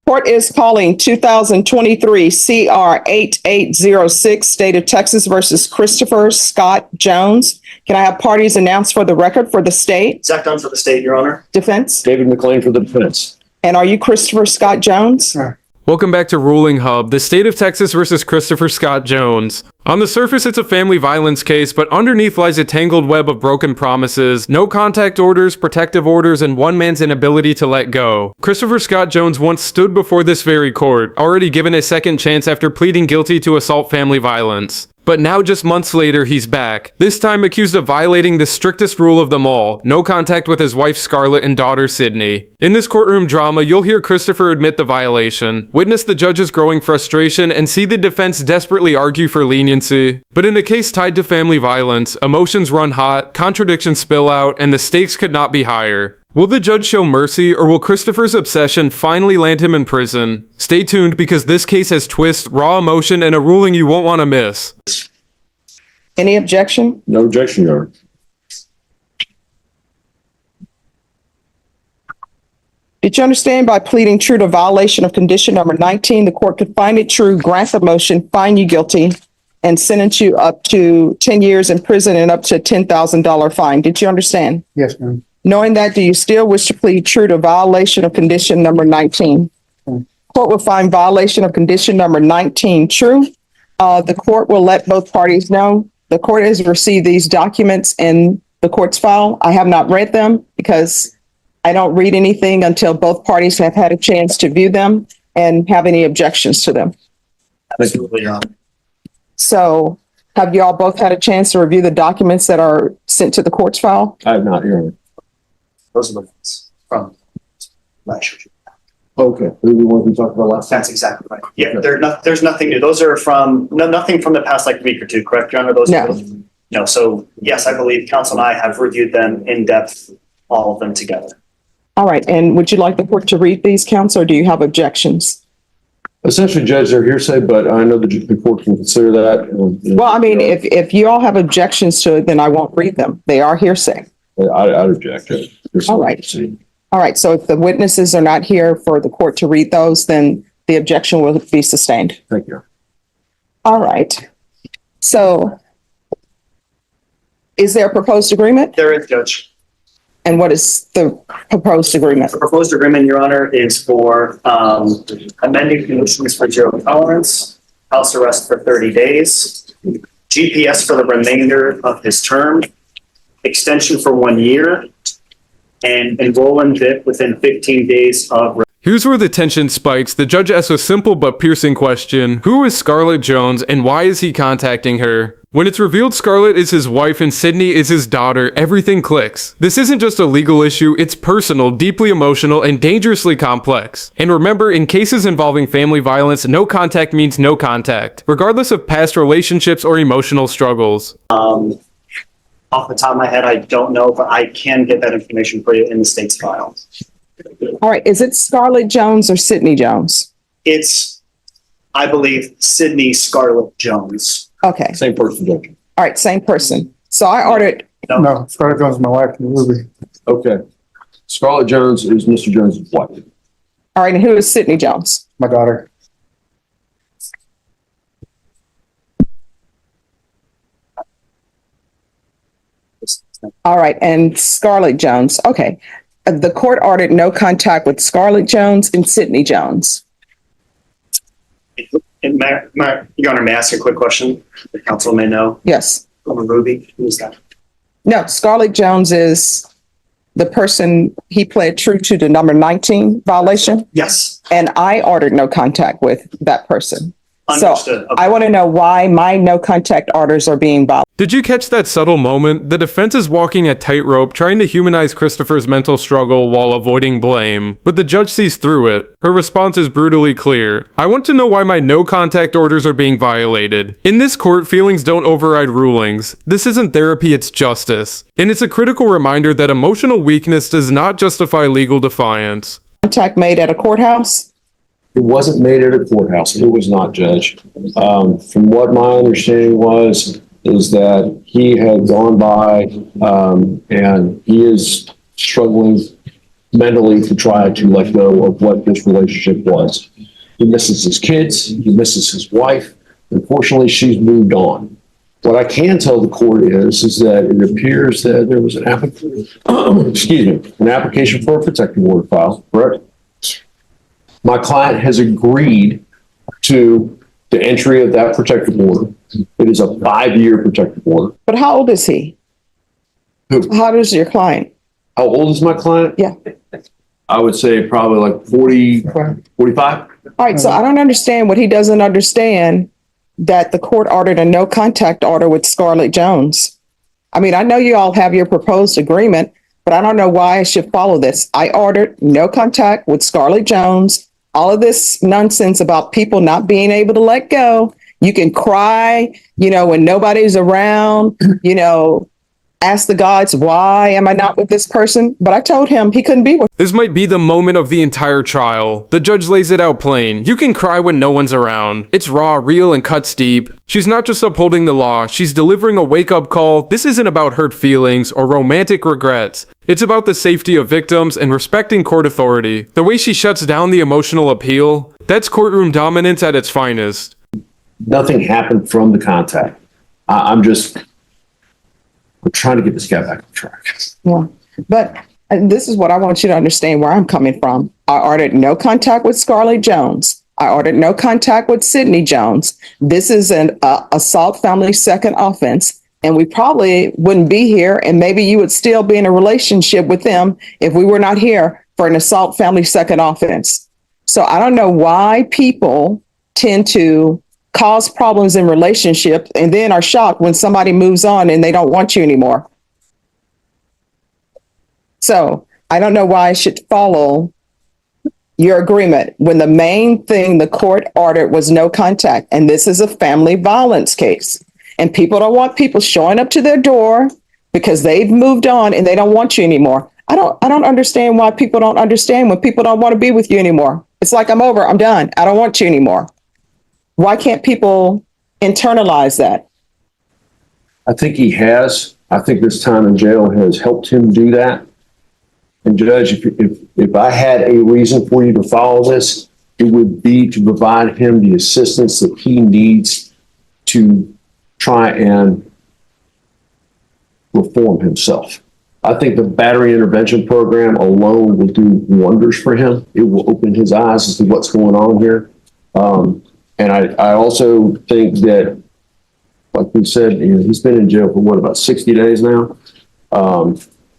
Court is calling 2023 CR 8806, State of Texas versus Christopher Scott Jones. Can I have parties announced for the record for the state? Zach Dunn for the state, Your Honor. Defense? David McLean for the defense. And are you Christopher Scott Jones? Welcome back to Ruling Hub, the State of Texas versus Christopher Scott Jones. On the surface, it's a family violence case, but underneath lies a tangled web of broken promises, no contact orders, protective orders, and one man's inability to let go. Christopher Scott Jones once stood before this very court, already given a second chance after pleading guilty to assault family violence. But now, just months later, he's back, this time accused of violating the strictest rule of them all, no contact with his wife Scarlett and daughter Sydney. In this courtroom drama, you'll hear Christopher admit the violation, witness the judge's growing frustration, and see the defense desperately argue for leniency. But in a case tied to family violence, emotions run hot, contradictions spill out, and the stakes could not be higher. Will the judge show mercy, or will Christopher's obsession finally land him in prison? Stay tuned, because this case has twists, raw emotion, and a ruling you won't want to miss. Any objection? No objection, Your Honor. Did you understand by pleading true to violation of condition number 19, the court could find it true, grant the motion, find you guilty, and sentence you up to 10 years in prison and up to a $10,000 fine? Did you understand? Yes, ma'am. Knowing that, do you still wish to plead true to violation of condition number 19? Court will find violation of condition number 19 true. The court will let both parties know. The court has received these documents in the court's file. I have not read them because I don't read anything until both parties have had a chance to view them and have any objections to them. Absolutely, Your Honor. So have you all both had a chance to review the documents that are sent to the court's file? I have not, Your Honor. Those are the ones from last year. Okay, these are the ones we talked about last time. That's exactly right. Yeah, there's nothing new. Those are from, nothing from the past like week or two, correct, Your Honor? No, so yes, I believe counsel and I have reviewed them in depth, all of them together. All right. And would you like the court to read these, counsel, or do you have objections? Essentially, Judge, they're hearsay, but I know the court can consider that. Well, I mean, if you all have objections to it, then I won't read them. They are hearsay. I'd object. All right. All right. So if the witnesses are not here for the court to read those, then the objection will be sustained. Thank you. All right. So is there a proposed agreement? There is, Judge. And what is the proposed agreement? The proposed agreement, Your Honor, is for amending conditions for zero tolerance, house arrest for 30 days, GPS for the remainder of his term, extension for 1 year, and enroll in VIP within 15 days of. Here's where the tension spikes. The judge asks a simple but piercing question. Who is Scarlett Jones and why is he contacting her? When it's revealed Scarlett is his wife and Sydney is his daughter, everything clicks. This isn't just a legal issue, it's personal, deeply emotional, and dangerously complex. And remember, in cases involving family violence, no contact means no contact, regardless of past relationships or emotional struggles. Off the top of my head, I don't know, but I can get that information for you in the state's file. All right. Is it Scarlett Jones or Sydney Jones? It's, I believe, Sydney Scarlett Jones. Okay. Same person, Judge. All right. Same person. So I ordered. No, Scarlett Jones is my wife in the movie. Okay. Scarlett Jones is Mr. Jones' wife. All right. And who is Sydney Jones? My daughter. All right. And Scarlett Jones. Okay. The court ordered no contact with Scarlett Jones and Sydney Jones. Your Honor, may I ask a quick question? The counsel may know. Yes. From a movie. Who is that? No, Scarlett Jones is the person he pled true to the number 19 violation. Yes. And I ordered no contact with that person. Understood. So I want to know why my no contact orders are being violated. Did you catch that subtle moment? The defense is walking a tightrope, trying to humanize Christopher's mental struggle while avoiding blame, but the judge sees through it. Her response is brutally clear. I want to know why my no contact orders are being violated. In this court, feelings don't override rulings. This isn't therapy, it's justice. And it's a critical reminder that emotional weakness does not justify legal defiance. Contact made at a courthouse? It wasn't made at a courthouse. It was not, Judge. From what my understanding is that he had gone by and he is struggling mentally to try to let go of what this relationship was. He misses his kids, he misses his wife. Unfortunately, she's moved on. What I can tell the court is that it appears that there was an an application for a protective order filed, correct? My client has agreed to the entry of that protective order. It is a 5-year protective order. But how old is he? Who? How old is your client? How old is my client? Yeah. I would say probably like 40, 45. All right, so I don't understand what he doesn't understand, that the court ordered a no contact order with Scarlett Jones. I mean, I know you all have your proposed agreement, but I don't know why I should follow this. I ordered no contact with Scarlett Jones. All of this nonsense about people not being able to let go. You can cry, when nobody's around, ask the gods, why am I not with this person? But I told him he couldn't be with. This might be the moment of the entire trial. The judge lays it out plain. You can cry when no one's around. It's raw, real, and cuts deep. She's not just upholding the law, she's delivering a wake-up call. This isn't about hurt feelings or romantic regrets. It's about the safety of victims and respecting court authority. The way she shuts down the emotional appeal, that's courtroom dominance at its finest. Nothing happened from the contact. We're trying to get this guy back on track. Yeah. But this is what I want you to understand where I'm coming from. I ordered no contact with Scarlett Jones. I ordered no contact with Sydney Jones. This is an assault family second offense. And we probably wouldn't be here. And maybe you would still be in a relationship with them if we were not here for an assault family second offense. So I don't know why people tend to cause problems in relationships and then are shocked when somebody moves on and they don't want you anymore. So I don't know why I should follow your agreement when the main thing the court ordered was no contact. And this is a family violence case. And people don't want people showing up to their door because they've moved on and they don't want you anymore. I don't understand why people don't understand when people don't want to be with you anymore. It's like, I'm over, I'm done. I don't want you anymore. Why can't people internalize that? I think he has. I think this time in jail has helped him do that. And Judge, if I had a reason for you to follow this, it would be to provide him the assistance that he needs to try and reform himself. I think the battery intervention program alone will do wonders for him. It will open his eyes as to what's going on here. And I also think that, like we said, he's been in jail for about 60 days now.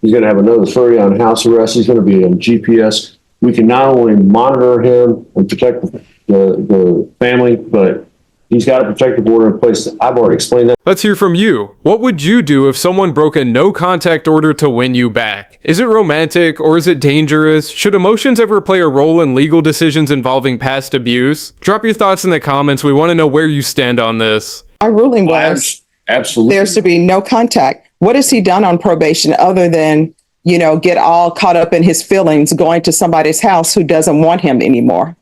He's going to have another 30 on house arrest. He's going to be on GPS. We can not only monitor him and protect the family, but he's got a protective order in place. I've already explained that. Let's hear from you. What would you do if someone broke a no contact order to win you back? Is it romantic or is it dangerous? Should emotions ever play a role in legal decisions involving past abuse? Drop your thoughts in the comments. We want to know where you stand on this. Our ruling was Absolutely. there's to be no contact. What has he done on probation other than, get all caught up in his feelings going to somebody's house who doesn't want him anymore?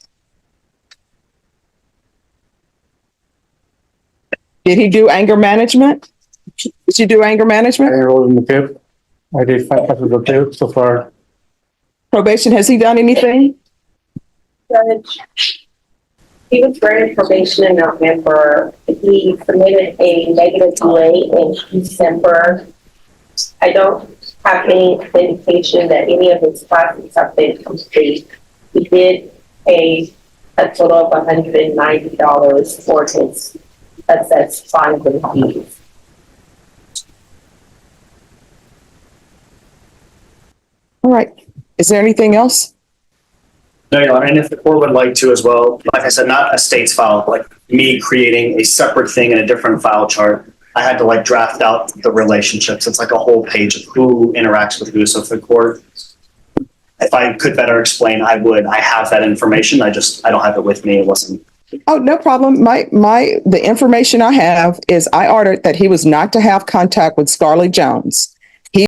Did he do anger management? Did you do anger I management? enrolled in the PIP. I did 5 classes of PIP so far. Probation, has he done anything? Judge, he was granted probation in November. He submitted a negative delay in December. I don't have any indication that any of his classes have been complete. He did pay a total of $190 for his assessed fines and fees. All right. Is there anything else? No, Your Honor, and if the court would like to as well, like I said, not a state's file, like me creating a separate thing in a different file chart. I had to draft out the relationships. It's like a whole page of who interacts with who. So if the court, if I could better explain, I would. I have that information. I don't have it with me. It wasn't. Oh, no problem. The information I have is I ordered that he was not to have contact with Scarlett Jones.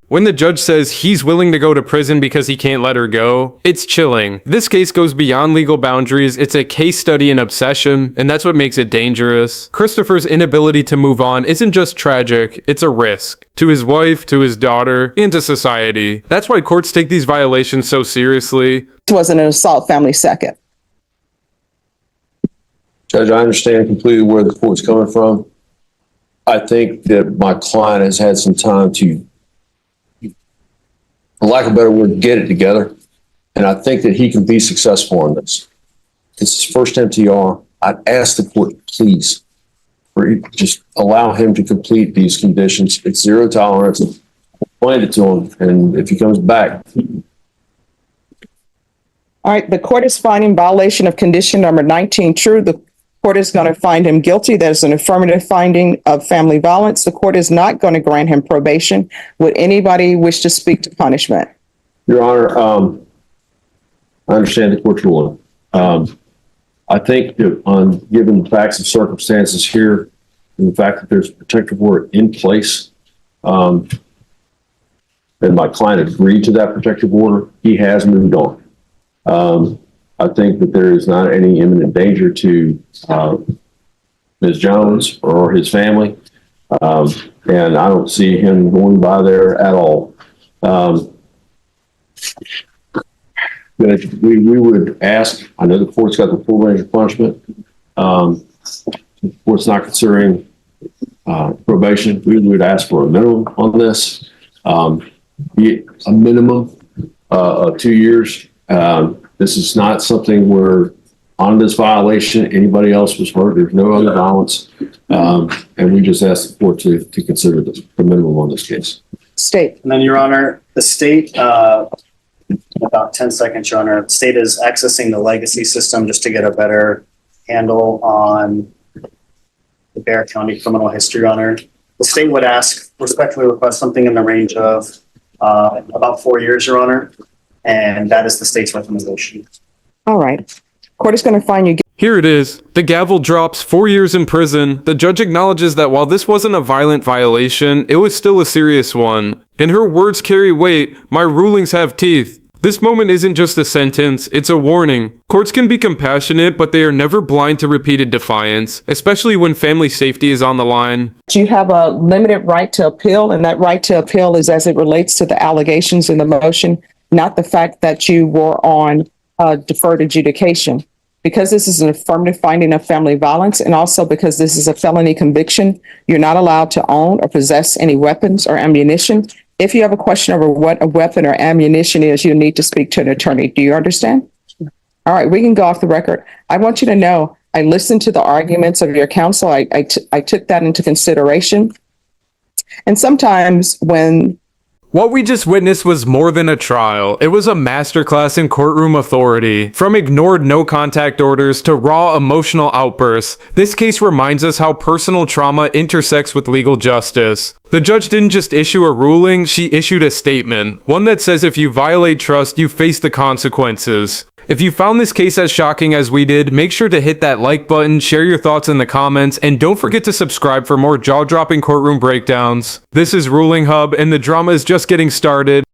When the judge says he's willing to go to prison because he can't let her go, it's chilling. This case goes beyond legal boundaries. It's a case study in obsession, and that's what makes it dangerous. Christopher's inability to move on isn't just tragic, it's a risk. To his wife, to his daughter, and to society. That's why courts take these violations so seriously. This wasn't an assault family second. Judge, I understand completely where the court's coming from. I think that my client has had some time to, for lack of a better word, get it together. And I think that he can be successful on this. It's his first MTR. I'd ask the court, please, just allow him to complete these conditions. It's zero tolerance. Explain it to him. And if he comes back. All right, the court is finding violation of condition number 19 true. The court is going to find him guilty. There's an affirmative finding of family violence. The court is not going to grant him probation. Would anybody wish to speak to punishment? Your Honor, I understand the court's ruling. I think that given the facts and circumstances here, and the fact that there's a protective order in place, and my client agreed to that protective order, he has moved on. I think that there is not any imminent danger to Ms. Jones or his family, and I don't see him going by there at all. We would ask, I know the court's got the full range of punishment. The court's not considering probation. We would ask for a minimum on this, be a minimum of 2 years. This is not something where on this violation, anybody else was hurt. There's no other violence. And we just ask the court to consider the minimum on this case. State. And then, Your Honor, the state, about 10 seconds, Your Honor, the state is accessing the legacy system just to get a better handle on the Bear County criminal history, Your Honor. The state would respectfully request something in the range of about 4 years, Your Honor. And that is the state's recommendation. All right. Court is going to find you. Here it is. The gavel drops, 4 years in prison. The judge acknowledges that while this wasn't a violent violation, it was still a serious one. And her words carry weight. My rulings have teeth. This moment isn't just a sentence, it's a warning. Courts can be compassionate, but they are never blind to repeated defiance, especially when family safety is on the line. You have a limited right to appeal, and that right to appeal is as it relates to the allegations in the motion, not the fact that you were on deferred adjudication. Because this is an affirmative finding of family violence, and also because this is a felony conviction, you're not allowed to own or possess any weapons or ammunition. If you have a question over what a weapon or ammunition is, you need to speak to an attorney. Do you understand? All right, we can go off the record. I want you to know, I listened to the arguments of your counsel. I took that into consideration. And sometimes when What we just witnessed was more than a trial. It was a masterclass in courtroom authority. From ignored no contact orders to raw emotional outbursts, this case reminds us how personal trauma intersects with legal justice. The judge didn't just issue a ruling, she issued a statement. One that says if you violate trust, you face the consequences. If you found this case as shocking as we did, make sure to hit that like button, share your thoughts in the comments, and don't forget to subscribe for more jaw-dropping courtroom breakdowns. This is Ruling Hub, and the drama is just getting started.